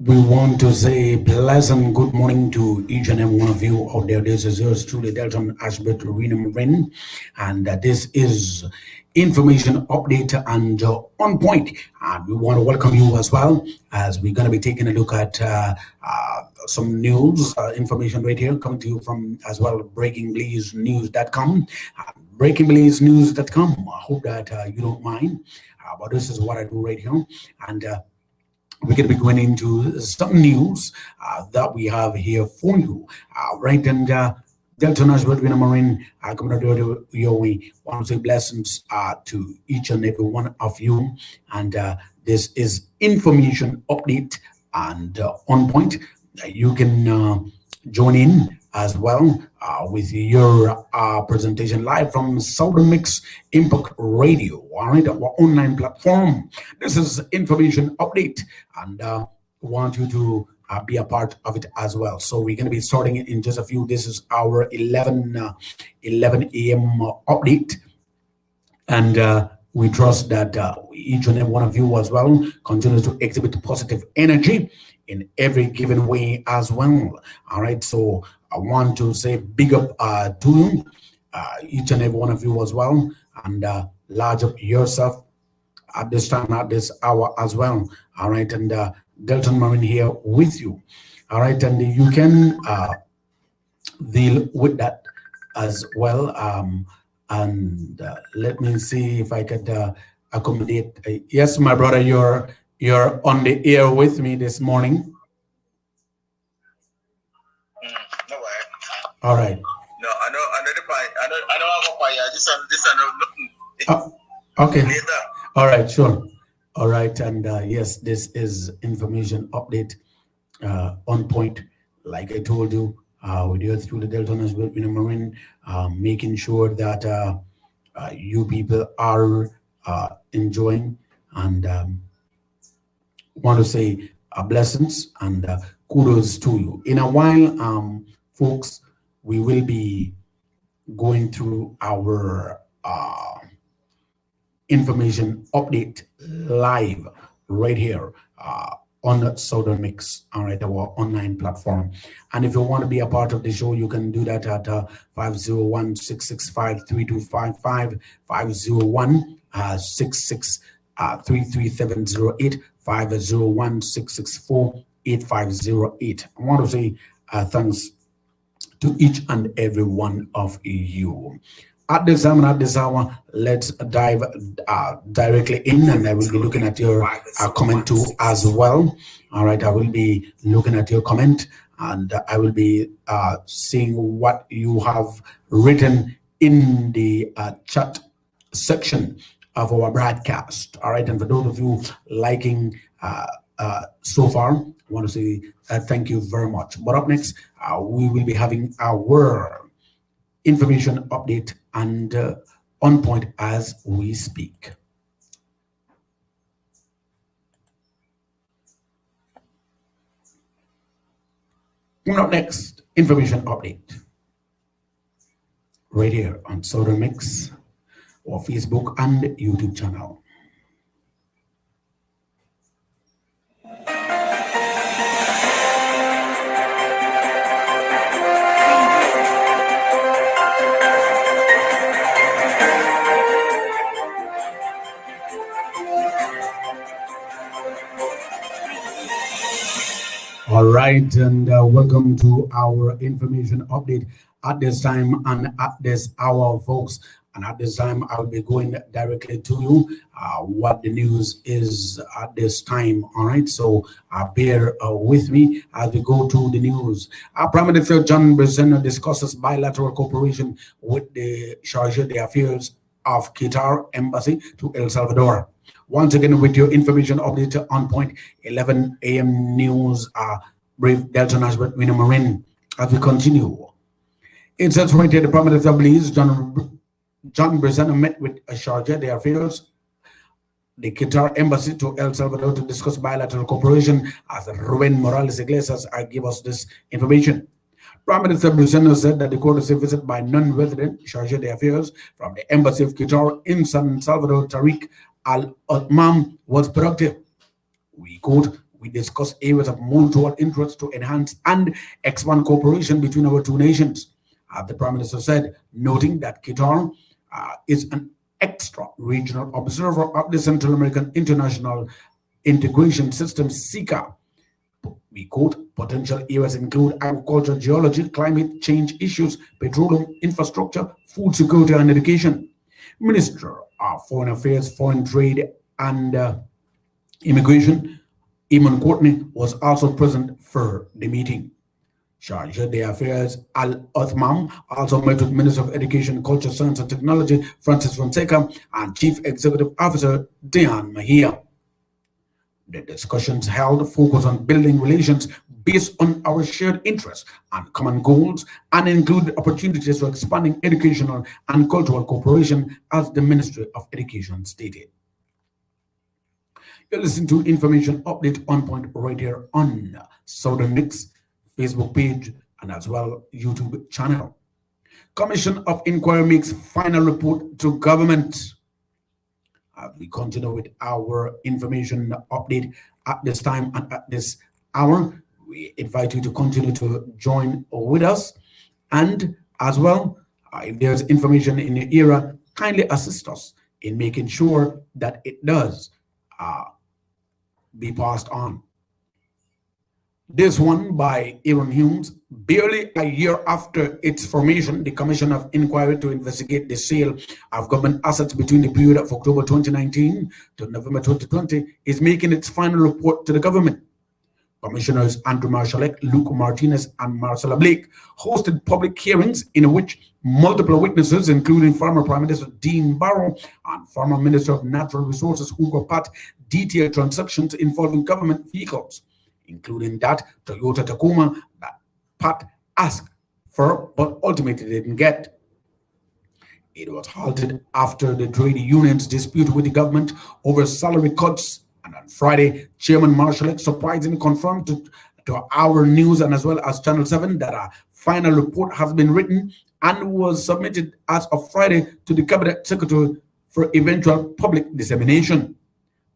We want to say pleasant good morning to each and every one of you out there. This is yours truly, Delton Ashbert Rena Marin, and this is information update and on point. And we want to welcome you as well as we're going to be taking a look at some news information right here coming to you from as well breakingblazenews.com. Breakingblazenews.com. I hope that you don't mind. But this is what I do right here, and we're going to be going into some news that we have here for you. Right, and Delta Nashville, Wina Marine, coming to do your way. Want to say blessings to each and every one of you. And this is information update and on point. You can join in as well with your presentation live from Southern Mix Impact Radio, all right, our online platform. This is information update, and want you to be a part of it as well. So we're going to be starting it in just a few. This is our 11 a.m. Update, and we trust that each and every one of you as well continues to exhibit positive energy in every given way as well. All right, so I want to say big up to you, each and every one of you as well, and large up yourself at this time, at this hour as well. All right, and Delton Marine here with you. All right, and you can deal with that as well. And let me see if I could accommodate. Yes, my brother, you're on the air with me this morning. No way. All right. No, I know. I know the point. I know have a fire. This I know nothing. Okay. Later. All right. Sure. All right. And yes, this is information update on point. Like I told you, we do it through the Delton as well, Marine, making sure that you people are enjoying and want to say blessings and kudos to you. In a while, folks, we will be going through our information update live right here on Southern Mix, all right, our online platform. And if you want to be a part of the show, you can do that at 501-665-3255, 501-663-3708, 501-664-8508. I want to say thanks to each and every one of you. At this time and at this hour, let's dive directly in, and I will be looking at your comment too as well. All right, I will be looking at your comment, and I will be seeing what you have written in the chat section of our broadcast. All right, and for those of you liking so far, I want to say thank you very much. But up next, we will be having our information update and on point as we speak. Up next, information update right here on Southern Mix or Facebook and YouTube channel. All right, and welcome to our information update at this time and at this hour, folks. And at this time, I'll be going directly to you what the news is at this time. All right, so bear with me as we go to the news. Prime Minister John Brezeno discusses bilateral cooperation with the Charge d'Affaires of Qatar Embassy to El Salvador. Once again, with your information update on point, 11 a.m. news, brief Delta Nashbert, Wina Marin, as we continue. It's right here, the Prime Minister believes John Brezeno met with Sharjah d'Affaires, the Qatar Embassy to El Salvador to discuss bilateral cooperation, as Ruben Morales Iglesias gave us this information. Prime Minister Brezeno said that the courtesy visit by non-resident Sharjah d'Affaires from the Embassy of Qatar in San Salvador, Tariq Al-Otman, was productive. We quote, we discussed areas of mutual interest to enhance and expand cooperation between our two nations. The Prime Minister said, noting that Qatar is an extra regional observer of the Central American International Integration System, SICA. We quote, potential areas include agriculture, geology, climate change issues, petroleum, infrastructure, food security, and education. Minister of Foreign Affairs, Foreign Trade, and Immigration, Eamon Courtney, was also present for the meeting. Charge d'Affaires Al Othman also met with Minister of Education, Culture, Science and Technology, Francis Fonseca, and Chief Executive Officer, Diane Mejia. The discussions held focus on building relations based on our shared interests and common goals, and include opportunities for expanding educational and cultural cooperation, as the Ministry of Education stated. You listen to Information Update on Point right here on Southern Mix Facebook page and as well YouTube channel. Commission of Inquiry makes final report to government. We continue with our information update at this time and at this hour. We invite you to continue to join with us, and as well, if there's information in your area, kindly assist us in making sure that it does be passed on. This one by Aaron Humes. Barely a year after its formation, the Commission of Inquiry to investigate the sale of government assets between the period of October 2019 to November 2020 is making its final report to the government. Commissioners Andrew Marshallek, Luke Martinez, and Marcella Blake hosted public hearings in which multiple witnesses, including former Prime Minister Dean Barrow and former Minister of Natural Resources Hugo Pat, detailed transactions involving government vehicles, including that Toyota Tacoma that Pat asked for but ultimately didn't get. It was halted after the trade unions dispute with the government over salary cuts, and on Friday, Chairman Marshallek surprisingly confirmed to our news and as well as Channel 7 that a final report has been written and was submitted as of Friday to the Cabinet Secretary for eventual public dissemination.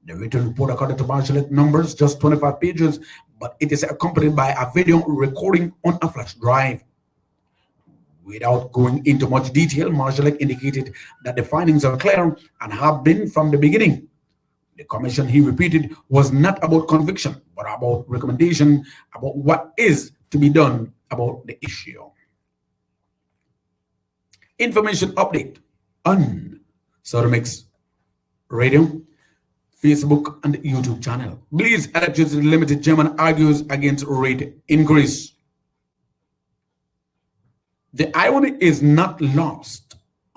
The written report, according to Marshallek, numbers just 25 pages, but it is accompanied by a video recording on a flash drive. Without going into much detail, Marshallek indicated that the findings are clear and have been from the beginning. The commission, he repeated, was not about conviction, but about recommendation about what is to be done about the issue. Information update on Southern Mix Radio, Facebook, and YouTube channel. Blees Electricity Limited chairman argues against rate increase. The irony is not lost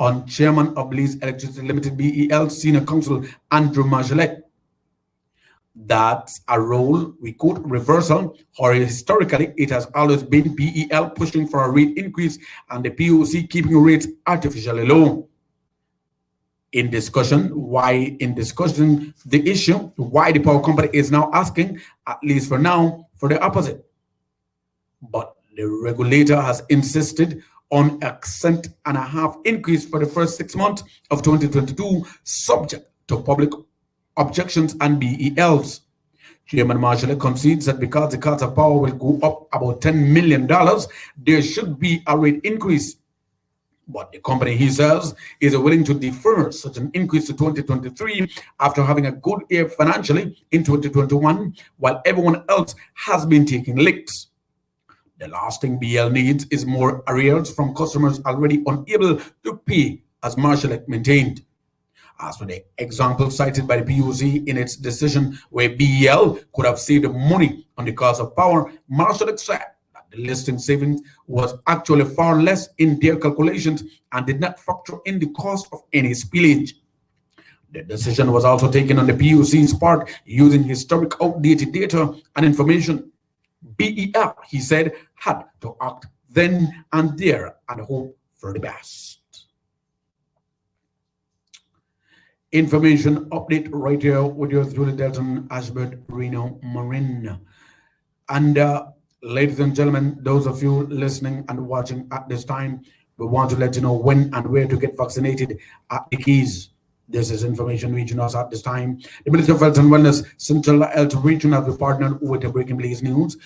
on chairman of Blees Electricity Limited BEL Senior Counsel Andrew Marshallek. That's a role we quote reversal, or historically it has always been BEL pushing for a rate increase and the POC keeping rates artificially low. In discussion the issue, why the power company is now asking, at least for now, for the opposite. But the regulator has insisted on a cent and a half increase for the first 6 months of 2022, subject to public objections and BELs. Chairman Marshallek concedes that because the cost of power will go up about $10 million, there should be a rate increase. But the company, he says, is willing to defer such an increase to 2023 after having a good year financially in 2021, while everyone else has been taking licks. The last thing BL needs is more arrears from customers already unable to pay, as Marshallek maintained. As for the example cited by the PUC in its decision where BEL could have saved money on the cost of power, Marshallek said that the listing savings was actually far less in their calculations and did not factor in the cost of any spillage. The decision was also taken on the PUC's part using historic outdated data and information. BEL, he said, had to act then and there and hope for the best. Information update right here with you through the Delton Ashbert Reno Marin. And ladies and gentlemen, those of you listening and watching at this time, we want to let you know when and where to get vaccinated at the Keys. This is information reaching us at this time. The Ministry of Health and Wellness, Central Health Region, as we partnered with the Breaking Blaze News,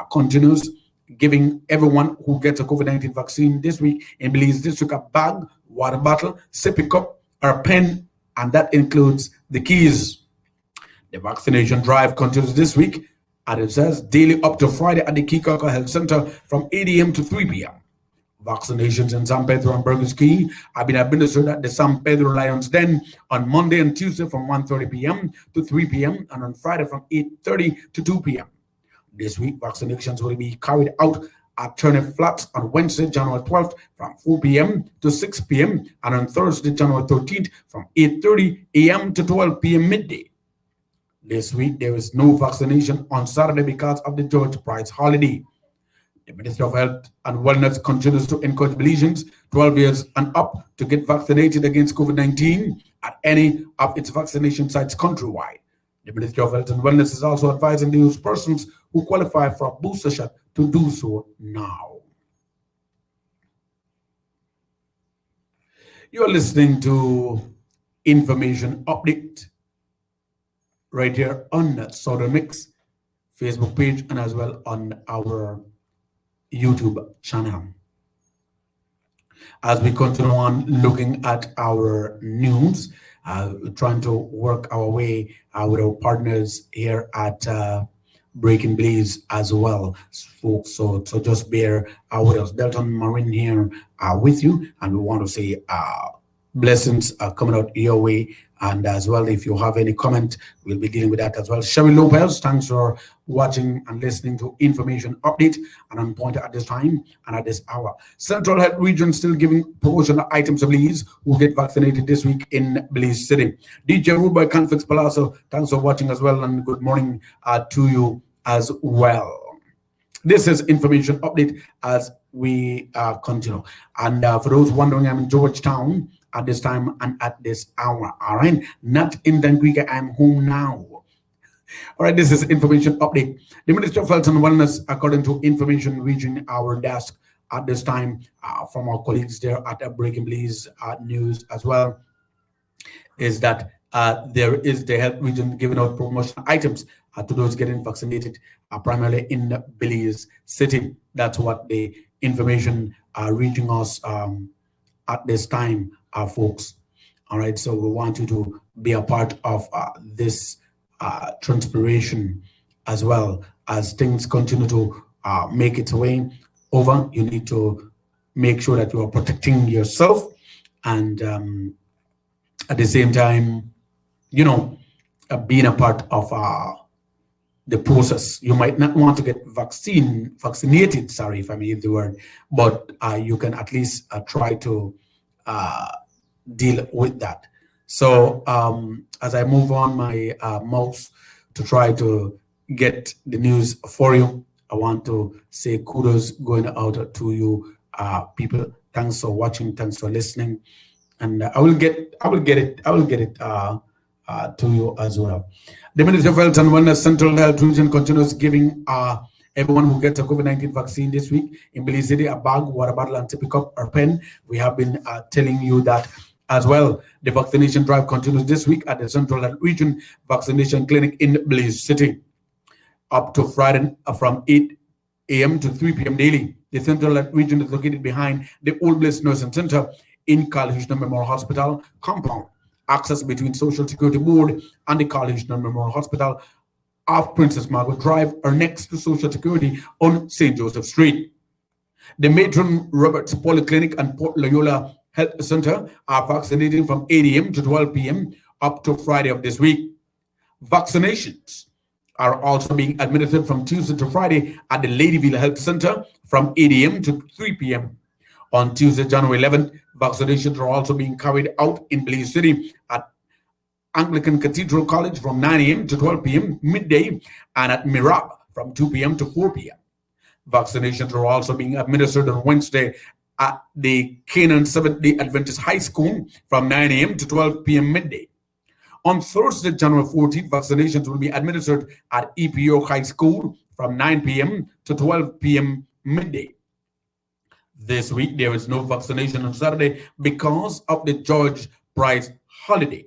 continues giving everyone who gets a COVID-19 vaccine this week in Belize District a bag, water bottle, sippy cup, or a pen, and that includes the keys. The vaccination drive continues this week, and it says daily up to Friday at the Kikaka Health Center from 8 a.m. to 3 p.m. Vaccinations in San Pedro and Burgess Key have been administered at the San Pedro Lions Den on Monday and Tuesday from 1:30 p.m. to 3 p.m. and on Friday from 8:30 to 2 p.m. This week, vaccinations will be carried out at Turnip Flats on Wednesday, January 12th from 4 p.m. to 6 p.m. and on Thursday, January 13th from 8:30 a.m. to 12 p.m. midday. This week, there is no vaccination on Saturday because of the George Price holiday. The Ministry of Health and Wellness continues to encourage Belizeans 12 years and up to get vaccinated against COVID-19 at any of its vaccination sites countrywide. The Ministry of Health and Wellness is also advising the youth persons who qualify for a booster shot to do so now. You're listening to Information Update right here on Southern Mix Facebook page and as well on our YouTube channel. As we continue on looking at our news, trying to work our way with our partners here at Breaking Blaze as well, folks. So just bear with us. Delton Marine here with you, and we want to say blessings are coming out your way. And as well, if you have any comment, we'll be dealing with that as well. Sherry Lopez, thanks for watching and listening to Information Update and on point at this time and at this hour. Central Health Region still giving promotional items to Belize who get vaccinated this week in Belize City. DJ Rude by Conflicts Palazzo, thanks for watching as well, and good morning to you as well. This is Information Update as we continue. And for those wondering, I'm in Georgetown at this time and at this hour. All right, not in Danquika, I'm home now. All right, this is Information Update. The Ministry of Health and Wellness, according to information reaching our desk at this time from our colleagues there at Breaking Blaze News as well, is that there is the health region giving out promotional items to those getting vaccinated, primarily in Belize City. That's what the information reaching us at this time, folks. All right, so we want you to be a part of this transpiration as well. As things continue to make its way over, you need to make sure that you are protecting yourself and at the same time, you know, being a part of the process. You might not want to get vaccinated, sorry if I may use the word, but you can at least try to deal with that. So as I move on my mouse to try to get the news for you, I want to say kudos going out to you people. Thanks for watching, thanks for listening, and I will get it to you as well. The Ministry of Health and Wellness Central Health Region continues giving everyone who gets a COVID-19 vaccine this week in Belize City a bag, water bottle, and sippy cup or pen. We have been telling you that as well. The vaccination drive continues this week at the Central Health Region Vaccination Clinic in Belize City, up to Friday from 8 a.m. to 3 p.m. daily. The Central Health Region is located behind the Old Bliss Nursing Center in Carl Hirschner Memorial Hospital compound. Access between Social Security Board and the Carl Hirschner Memorial Hospital off Princess Margaret Drive or next to Social Security on St. Joseph Street. The Matron Roberts Polyclinic and Port Loyola Health Center are vaccinating from 8 a.m. to 12 p.m. up to Friday of this week. Vaccinations are also being administered from Tuesday to Friday at the Ladyville Health Center from 8 a.m. to 3 p.m. On Tuesday, January 11th, vaccinations are also being carried out in Belize City at Anglican Cathedral College from 9 a.m. to 12 p.m. midday and at Mirab from 2 p.m. to 4 p.m. Vaccinations are also being administered on Wednesday at the Canaan Seventh-day Adventist High School from 9 a.m. to 12 p.m. midday. On Thursday, January 14th, vaccinations will be administered at EPO High School from 9 p.m. to 12 p.m. midday. This week, there is no vaccination on Saturday because of the George Price holiday.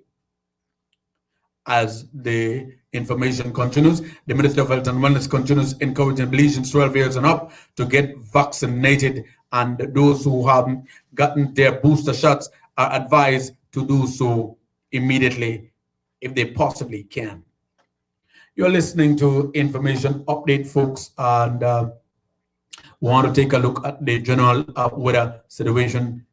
as the information continues. The Minister of Health and Wellness continues encouraging Belizeans 12 years and up to get vaccinated, and those who haven't gotten their booster shots are advised to do so immediately if they possibly can. You're listening to Information Update, folks, and want to take a look at the general weather situation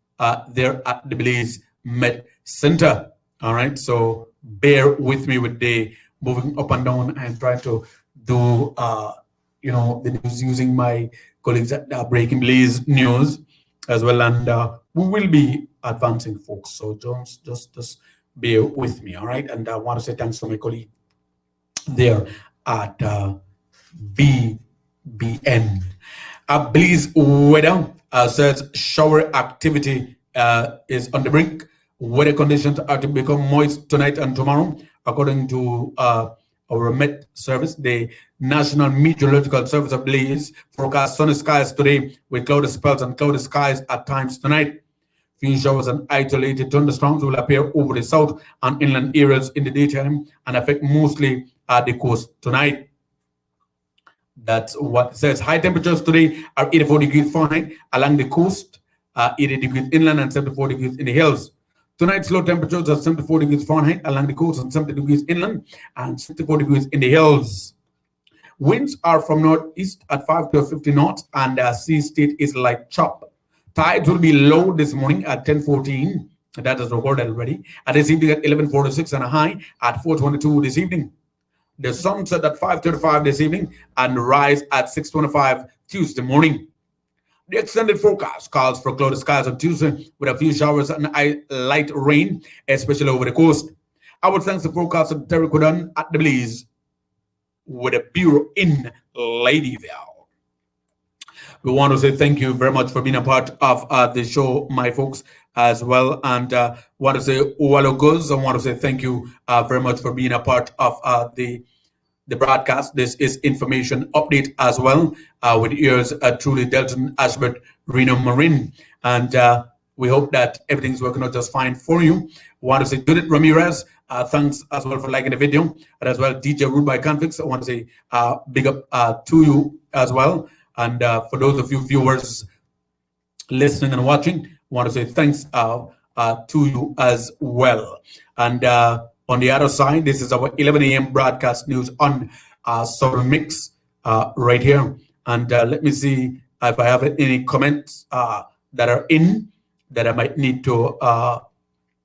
there at the Belize Met Center. All right, so bear with me with the moving up and down and trying to do the news using my colleagues at Breaking Belize News as well, and we will be advancing, folks. So just bear with me, all right. And I want to say thanks to my colleague there at BBN. Belize weather says shower activity is on the brink. Weather conditions are to become moist tonight and tomorrow, according to our Met Service. The National Meteorological Service of Belize forecast sunny skies today with cloudy spells and cloudy skies at times tonight. Few showers and isolated thunderstorms will appear over the south and inland areas in the daytime and affect mostly the coast tonight. That's what it says. High temperatures today are 84 degrees Fahrenheit along the coast, 80 degrees inland, and 74 degrees in the hills. Tonight's low temperatures are 74 degrees Fahrenheit along the coast and 70 degrees inland and 64 degrees in the hills. Winds are from northeast at 5 to 50 knots, and sea state is light chop. Tides will be low this morning at 10:14. That is recorded already. At this evening at 11:46 and a high at 4:22 this evening. The sun set at 5:35 this evening and rise at 6:25 Tuesday morning. The extended forecast calls for cloudy skies on Tuesday with a few showers and light rain, especially over the coast. I would thank the forecast of Terry Kudan at the Belize with a bureau in Ladyville. We want to say thank you very much for being a part of the show, my folks, as well. And want to say Uwalogos. I want to say thank you very much for being a part of the broadcast. This is Information Update as well, with ears truly Delton, Ashbert, Reno, Marin. And we hope that everything's working out just fine for you. Want to say Judith Ramirez, thanks as well for liking the video. And as well, DJ Rude by Conflicts, I want to say big up to you as well. And for those of you viewers listening and watching, I want to say thanks to you as well. And on the other side, this is our 11 a.m. broadcast news on Southern Mix right here. And let me see if I have any comments that are in that I might need to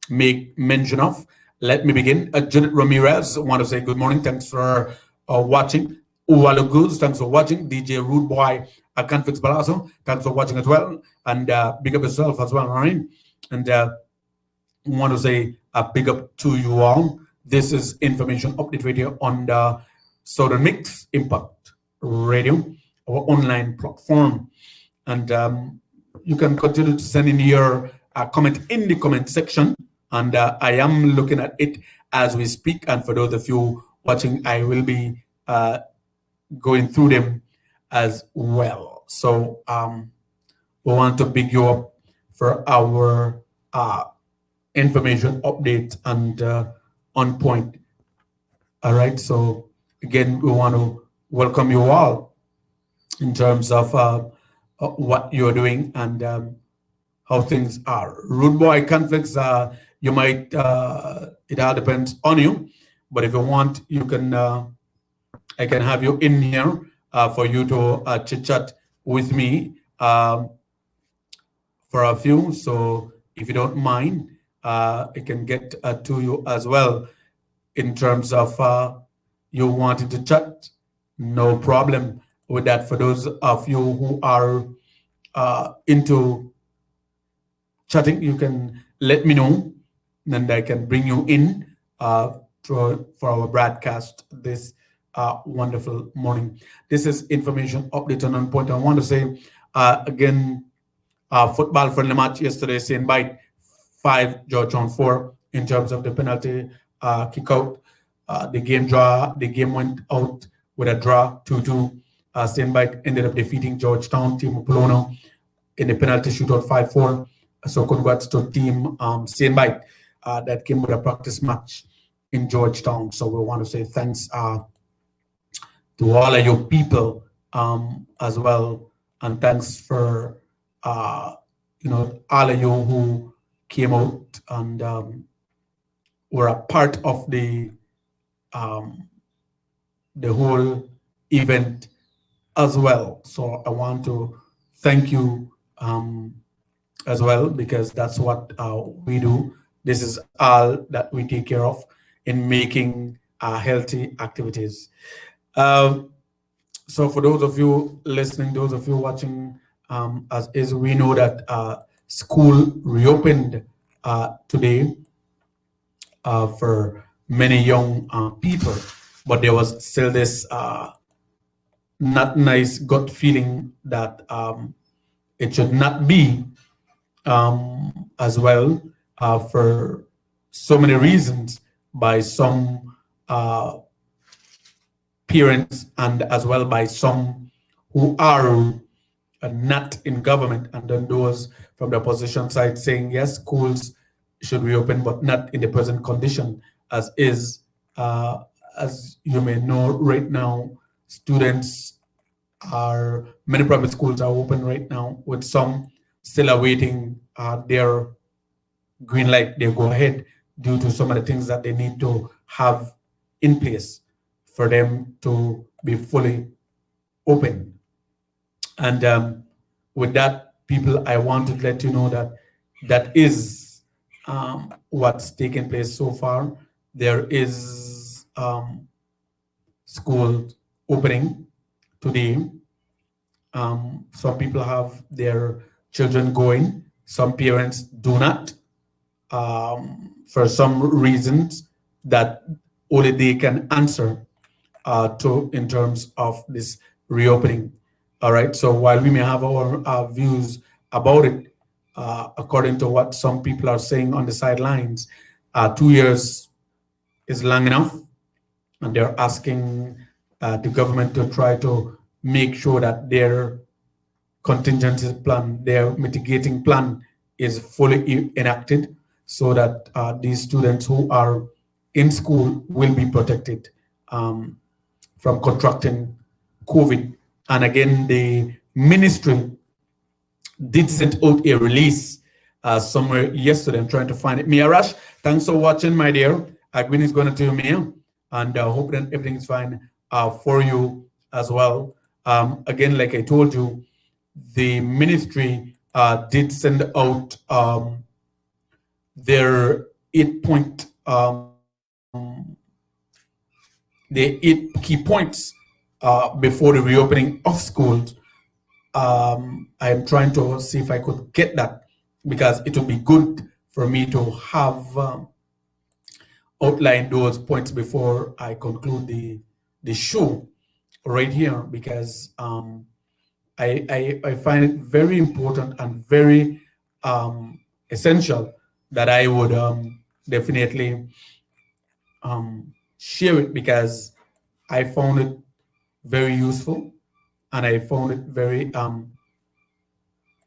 make mention of. Let me begin. Judith Ramirez, I want to say good morning. Thanks for watching. Uwaloguz, thanks for watching. DJ Rude Boy, Conflicts Palazzo, thanks for watching as well. And big up yourself as well, all right? And want to say a big up to you all. This is Information Update Radio on the Southern Mix Impact Radio, our online platform. And you can continue to send in your comment in the comment section. And I am looking at it as we speak. And for those of you watching, I will be going through them as well. So we want to big you up for our information update and on point. All right. So again, we want to welcome you all in terms of what you're doing and how things are. Rude Boy Conflicts, you might, it all depends on you, but if you want, you can, I can have you in here for you to chit chat with me for a few. So if you don't mind, it can get to you as well in terms of you wanting to chat. No problem with that. For those of you who are into chatting, you can let me know and I can bring you in for our broadcast this wonderful morning. This is Information Update on Point. I want to say again, football friendly match yesterday, St. Bite 5, Georgetown 4 in terms of the penalty kick out. The game went out with a draw 2-2. St. Bite ended up defeating Georgetown, Team Polono, in the penalty shootout 5-4. So congrats to Team St. Bite that came with a practice match in Georgetown. So we want to say thanks to all of your people as well, and thanks for all of you who came out and were a part of the whole event as well. So I want to thank you as well, because that's what we do. This is all that we take care of in making healthy activities. So for those of you listening, those of you watching, as is, we know that school reopened today for many young people, but there was still this not nice gut feeling that it should not be as well for so many reasons by some parents, and as well by some who are not in government, and then those from the opposition side saying yes, schools should reopen, but not in the present condition as is. As you may know, right now, many private schools are open right now, with some still awaiting their green light, they go ahead, due to some of the things that they need to have in place for them to be fully open. And with that, people, I want to let you know that that is what's taken place so far. There is school opening today. Some people have their children going, some parents do not, for some reasons that only they can answer to in terms of this reopening. All right, so while we may have our views about it, according to what some people are saying on the sidelines, 2 years is long enough, and they're asking the government to try to make sure that their contingency plan, their mitigating plan is fully enacted, so that these students who are in school will be protected from contracting COVID. And again, the ministry did send out a release somewhere yesterday. I'm trying to find it. Mia Rush, thanks for watching, my dear. Gwyn is going to tell Mia, and hope that everything is fine for you as well. Again, like I told you, the ministry did send out their 8-point, the 8 key points before the reopening of schools. I am trying to see if I could get that, because it would be good for me to have outlined those points before I conclude the show right here, because I find it very important and very essential that I would definitely share it, because I found it very useful, and I found it very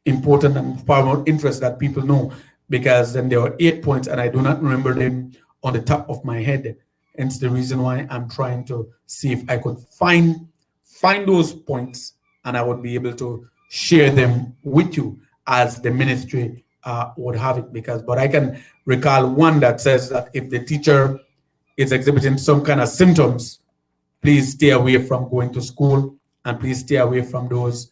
important and paramount interest that people know, because then there were 8 points and I do not remember them on the top of my head. Hence the reason why I'm trying to see if I could find those points, and I would be able to share them with you as the ministry would have it. But I can recall one that says that if the teacher is exhibiting some kind of symptoms, please stay away from going to school, and please stay away from those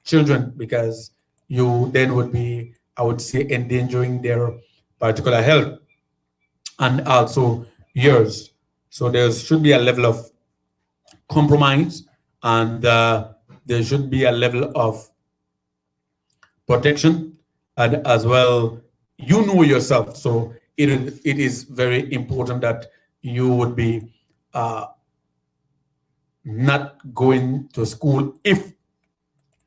children, because you then would be, I would say, endangering their particular health and also yours. So there should be a level of compromise, and there should be a level of protection, and as well, you know yourself. So it is very important that you would be not going to school if,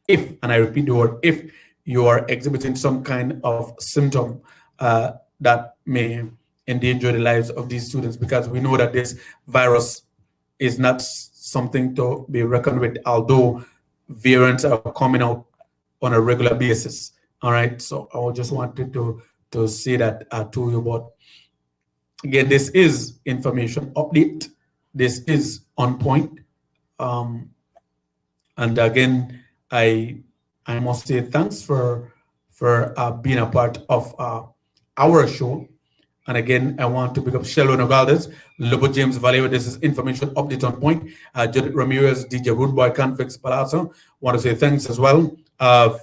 and I repeat the word, if you are exhibiting some kind of symptom that may endanger the lives of these students, because we know that this virus is not something to be reckoned with, although variants are coming out on a regular basis. All right, so I just wanted to say that to you. But Again, this is information update. This is on point. And again, I must say thanks for being a part of our show. And again, I want to pick up Shello Nogales, Lobo James Valero. This is information update on point. Judith Ramirez, DJ Rude Boy, Confix Palazzo. Want to say thanks as well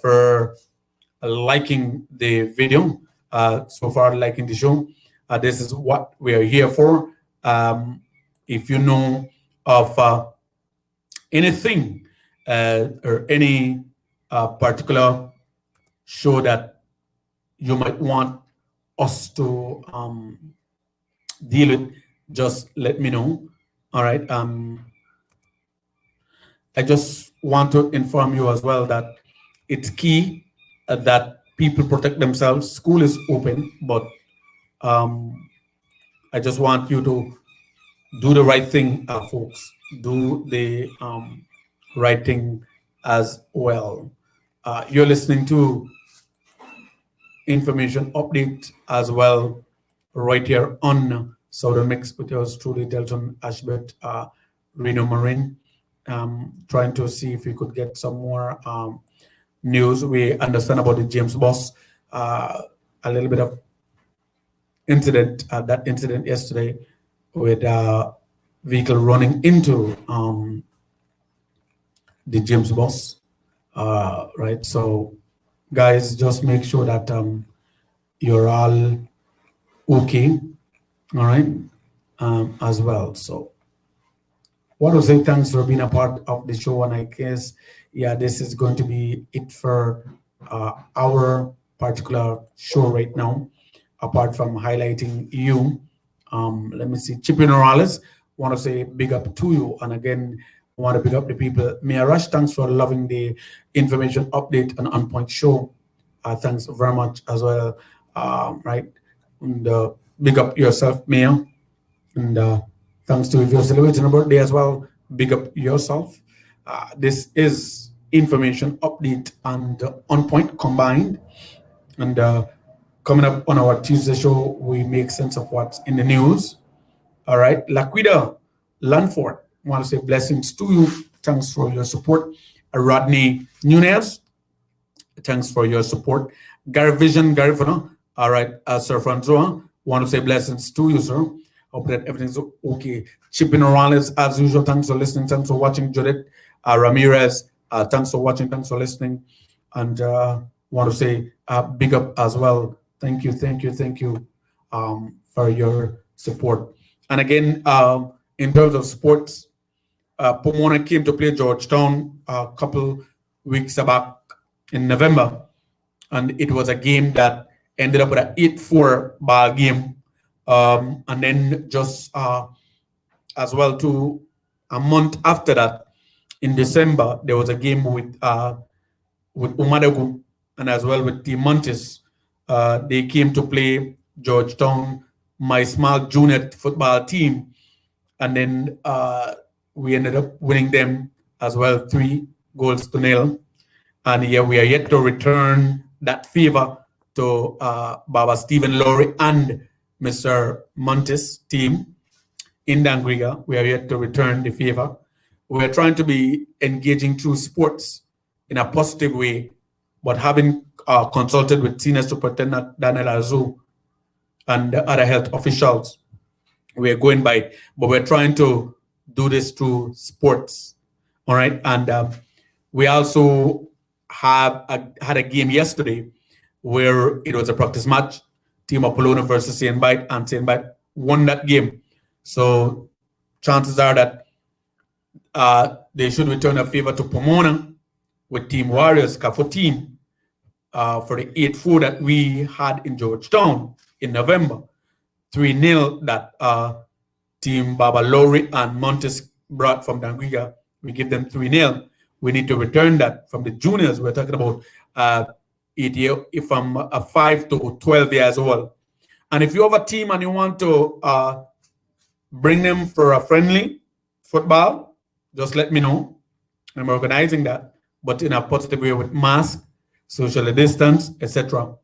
for liking the video. So far, liking the show. This is what we are here for. If you know of anything or any particular show that you might want us to deal with, just let me know. All right. I just want to inform you as well that it's key that people protect themselves. School is open, but I just want you to do the right thing, folks. Do the right thing as well. You're listening to information update as well right here on Southern Mix with yours truly, Delton Ashbert, Reno Marine. Trying to see if we could get some more news. We understand about the James Boss, a little bit of incident, that incident yesterday with a vehicle running into the James Boss, right? So guys, just make sure that you're all okay, all right, as well. So want to say thanks for being a part of the show, and I guess, yeah, this is going to be it for our particular show right now, apart from highlighting you. Let me see, Chippy Morales, want to say big up to you, and again, want to big up the people. Mia Rush, thanks for loving the information update and on point show. Thanks very much as well, right? And big up yourself, Mia, and thanks to if you're celebrating a birthday as well, big up yourself. This is information update and on point combined. And coming up on our Tuesday show, we make sense of what's in the news. All right, Laquida Lanford, want to say blessings to you. Thanks for your support. Rodney Nunez, thanks for your support. Gary Vision, Gary Fano, all right, Sir Francois, want to say blessings to you, sir. Hope that everything's okay. Chippy Morales, as usual, thanks for listening. Thanks for watching. Judith Ramirez, thanks for watching. Thanks for listening. And want to say big up as well. Thank you for your support. And again, in terms of sports, Pomona came to play Georgetown a couple weeks back in November. And it was a game that ended up with an 8-4 ball game. And then just as well to a month after that, in December, there was a game with Umadagu and as well with Team Montes. They came to play Georgetown, my small junior football team, and then we ended up winning them as well, 3-0. And yeah, we are yet to return that favor to Baba Stephen Lowry and Mr. Montes' team in Dangriga. We are yet to return the favor. We are trying to be engaging through sports in a positive way, but having consulted with Senior Superintendent Daniel Azu and other health officials, we are going by, but we're trying to do this through sports. All right. And we also had a game yesterday where it was a practice match. Team Apollonia versus St. Bite, and St. Bite won that game. So chances are that they should return a favor to Pomona with Team Warriors, CAFO team, for the 8-4 that we had in Georgetown in November. 3-0 that Team Baba Lowry and Montes brought from Dangriga. We give them 3-0. We need to return that from the juniors. We're talking about 8 years, if I'm 5 to 12 years old. And if you have a team and you want to bring them for a friendly football, just let me know. I'm organizing that, but in a positive way with mask, social distance, etc.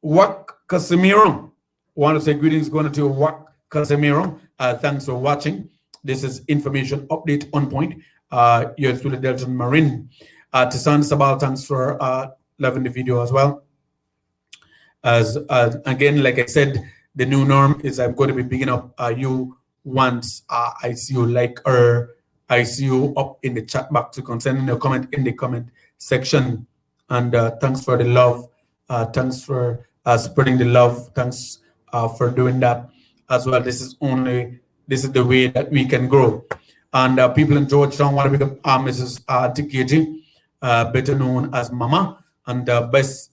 Wak Casimiro want to say greetings going to Wak Casemiro. Thanks for watching. This is information update on point. You're through the Delton Marine. Tisan Sabal, thanks for loving the video as well. As again, like I said, the new norm is I'm going to be picking up you once I see you like or I see you up in the chat box to send in a comment in the comment section. And thanks for the love. Thanks for spreading the love. Thanks for doing that as well. This is the way that we can grow. And people in Georgetown want to pick up Mrs. Tikiti, better known as Mama, and best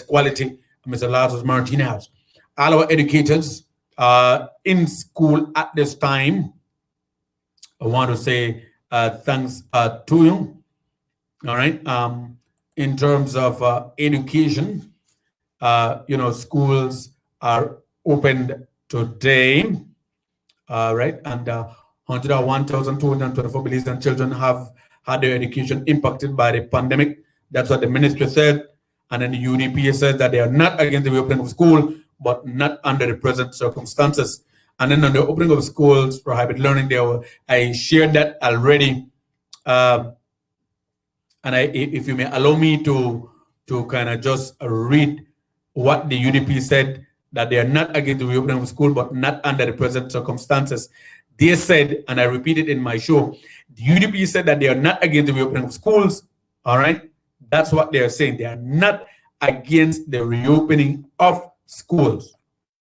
quality, Mr. Lazarus Martinez. All our educators in school at this time, I want to say thanks to you. All right. In terms of education, schools are opened today. Right. And 101,224 Belizean children have had their education impacted by the pandemic. That's what the ministry said. And then the UDP said that they are not against the reopening of school, but not under the present circumstances. And then on the opening of schools for hybrid learning, I shared that already. And if you may allow me to kind of just read what the UDP said, that they are not against the reopening of school, but not under the present circumstances. They said, and I repeated in my show, the UDP said that they are not against the reopening of schools. All right. That's what they are saying. They are not against the reopening of schools.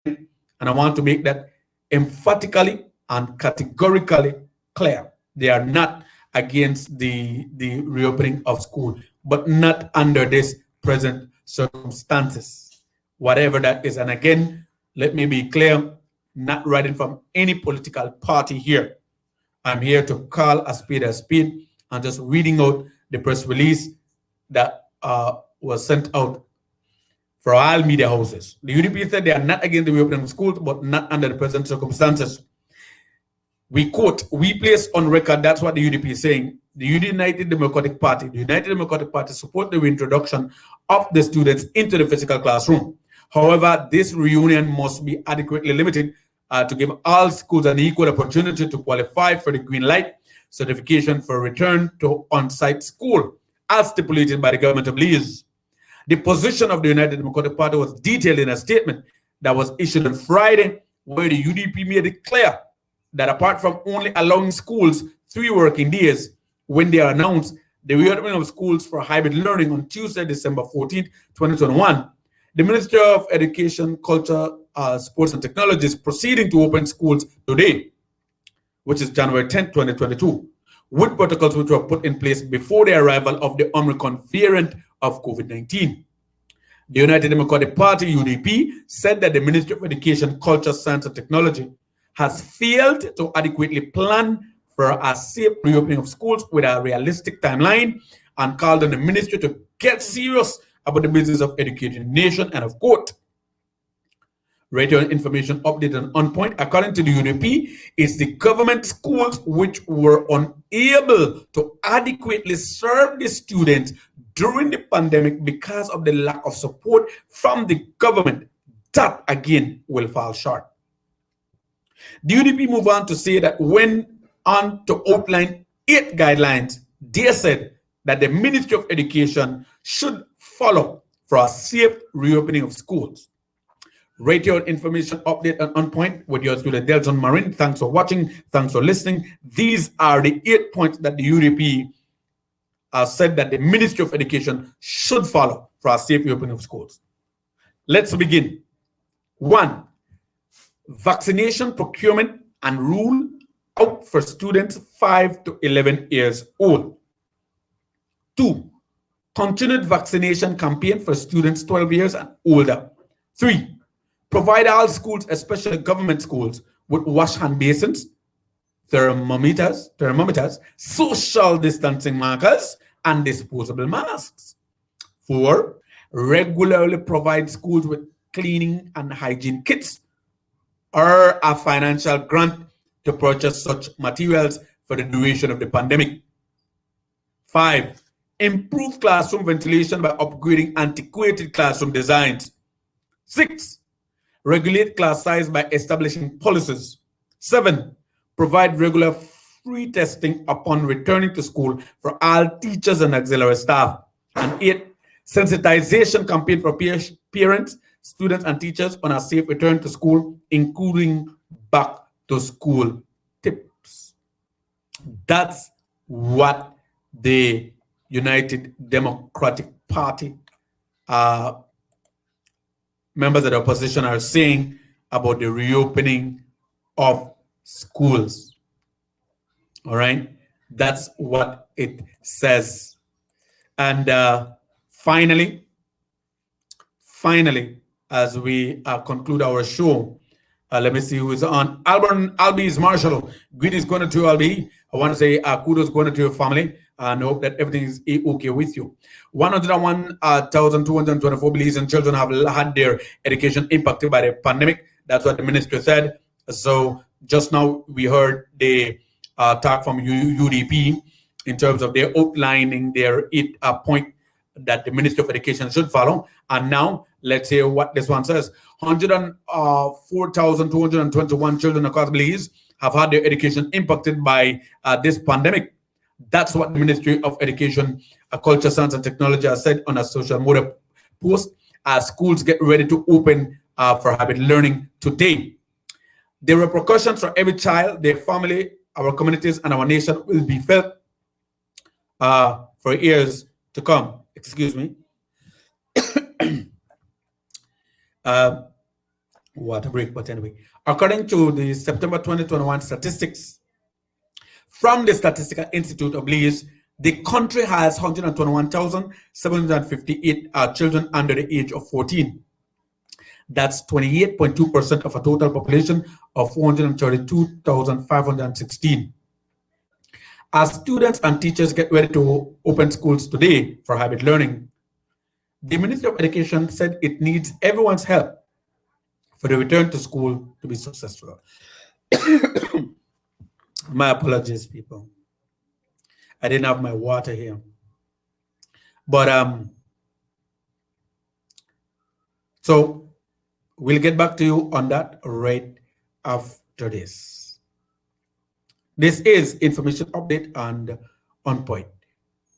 And I want to make that emphatically and categorically clear. They are not against the reopening of school, but not under this present circumstances, whatever that is. And again, let me be clear, not writing from any political party here. I'm here to call a spade and just reading out the press release that was sent out for all media houses. The UDP said they are not against the reopening of schools, but not under the present circumstances. We quote, we place on record, that's what the UDP is saying, the United Democratic Party support the reintroduction of the students into the physical classroom. However, this reunion must be adequately limited to give all schools an equal opportunity to qualify for the green light certification for return to on-site school, as stipulated by the government of Belize. The position of the United Democratic Party was detailed in a statement that was issued on Friday, where the UDP made it clear that apart from only allowing schools 3 working days when they announced the reopening of schools for hybrid learning on Tuesday, December 14, 2021, the Ministry of Education, Culture, Sports and Technology is proceeding to open schools today, which is January 10, 2022, with protocols which were put in place before the arrival of the Omicron variant of COVID-19. The United Democratic Party, UDP, said that the Ministry of Education, Culture, Science and Technology has failed to adequately plan for a safe reopening of schools with a realistic timeline, and called on the ministry to get serious about the business of educating the nation. And of quote, radio information update and on point, according to the UDP, is the government schools which were unable to adequately serve the students during the pandemic because of the lack of support from the government. That again will fall short. The UDP move on to say that when on to outline 8 guidelines, they said that the Ministry of Education should follow for a safe reopening of schools. Radio information update and on point with yours to the Delton Marine. Thanks for watching. Thanks for listening. These are the 8 points that the UDP said that the Ministry of Education should follow for a safe reopening of schools. Let's begin. 1. Vaccination procurement and rule out for students 5 to 11 years old. 2. Continued vaccination campaign for students 12 years and older. 3. Provide all schools, especially government schools, with wash hand basins, thermometers, social distancing markers, and disposable masks. 4. Regularly provide schools with cleaning and hygiene kits or a financial grant to purchase such materials for the duration of the pandemic. 5. Improve classroom ventilation by upgrading antiquated classroom designs. 6. Regulate class size by establishing policies. 7. Provide regular free testing upon returning to school for all teachers and auxiliary staff. And 8. Sensitization campaign for parents, students, and teachers on a safe return to school, including back to school tips. That's what the United Democratic Party members of the opposition are saying about the reopening of schools. All right, that's what it says. And finally, as we conclude our show, let me see who is on. Albies Marshall, greetings going to you, Albi. I want to say kudos going to your family and hope that everything is okay with you. 101,224 Belizean children have had their education impacted by the pandemic. That's what the minister said. So just now we heard the talk from UDP in terms of their outlining their 8-point that the Ministry of Education should follow. And now let's hear what this one says. 104,221 children across Belize have had their education impacted by this pandemic. That's what the Ministry of Education, Culture, Science, and Technology has said on a social media post as schools get ready to open for hybrid learning today. The repercussions for every child, their family, our communities, and our nation will be felt for years to come. Excuse me. What a break, but anyway. According to the September 2021 statistics from the Statistical Institute of Belize, the country has 121,758 children under the age of 14. That's 28.2% of a total population of 432,516. As students and teachers get ready to open schools today for hybrid learning, the Ministry of Education said it needs everyone's help for the return to school to be successful. My apologies, people. I didn't have my water here. But so we'll get back to you on that right after this. This is Information Update and On Point.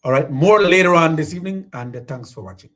All right, more later on this evening, and thanks for watching.